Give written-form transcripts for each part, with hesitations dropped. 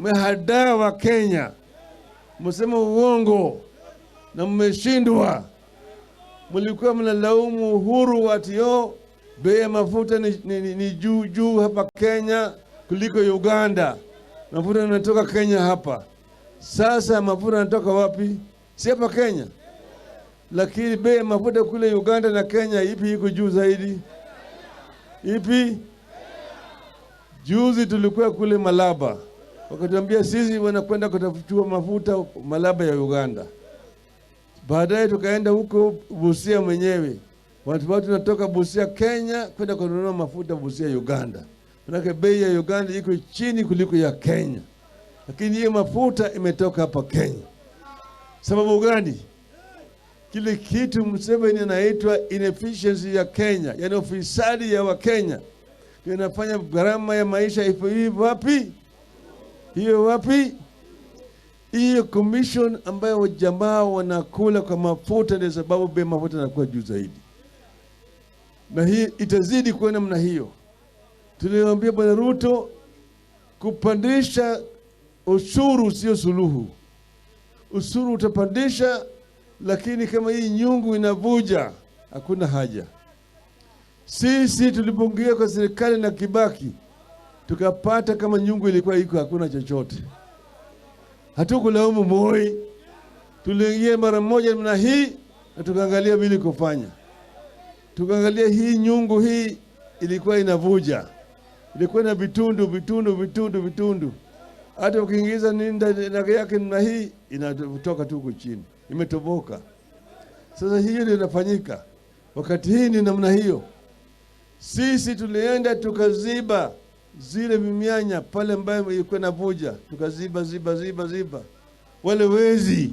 Mmehadaa wa Kenya, msema uongo na mmeshindwa. Mlikuwa mnalaumu Uhuru atio bei ya mafuta ni juu hapa Kenya kuliko Uganda. Mafuta yanatoka Kenya hapa. Sasa mafuta yanatoka wapi? Si hapa Kenya. Lakini bei ya mafuta kule Uganda na Kenya ipi iko juu zaidi? Ipi? Juzi tulikuwa kule Malaba. Wakatuambia sisi wanakwenda kutafutua mafuta Malaba ya Uganda. Baadaye tukaenda huko Busia mwenyewe. Watu natoka Busia Kenya kwenda kununua mafuta Busia Uganda. Manake bei ya Uganda iko chini kuliko ya Kenya. Lakini hiyo mafuta imetoka hapa Kenya. Sababu gani? Kile kitu Museveni anaitwa inefficiency ya Kenya, yani ufisadi ya Wakenya. Inafanya gharama ya maisha ipo wapi? Hiyo wapi? Hiyo commission ambayo jamaa wanakula kwa mafuta ndio sababu bei mafuta yanakuwa juu zaidi. Na hii itazidi kuwa namna hiyo. Tuliwaambia Bwana Ruto kupandisha ushuru sio suluhu. Ushuru utapandisha, lakini kama hii nyungu inavuja hakuna haja. Sisi tulipoingia kwa serikali na Kibaki tukapata kama nyungu ilikuwa iko hakuna chochote. Hatukulaumu Moi. Tuliingia mara moja na hii na tukaangalia vile kufanya. Tukaangalia hii nyungu hii ilikuwa inavuja. Ilikuwa na vitundu. Hata ukiingiza ninda yake na hii inatoka tu chini. Imetoboka. Sasa hiyo ndio inafanyika. Wakati hii ni namna hiyo. Sisi tulienda tukaziba zile mianya pale ambayo ilikuwa inavuja. Tukaziba. Wale wezi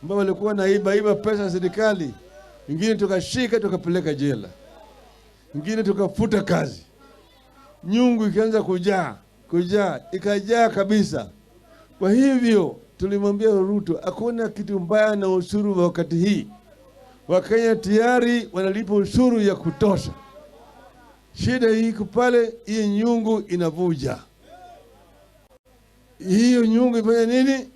ambao walikuwa naiba pesa serikali, wengine tukashika tukapeleka jela. Wengine tukafuta kazi. Nyungu ikaanza kujaa, ikajaa kabisa. Kwa hivyo tulimwambia Ruto hakuna kitu mbaya na ushuru wakati hii. Wakenya tayari wanalipa ushuru ya kutosha. Shida hii kupale, hii nyungu inavuja. Hiyo nyungu ifanya nini?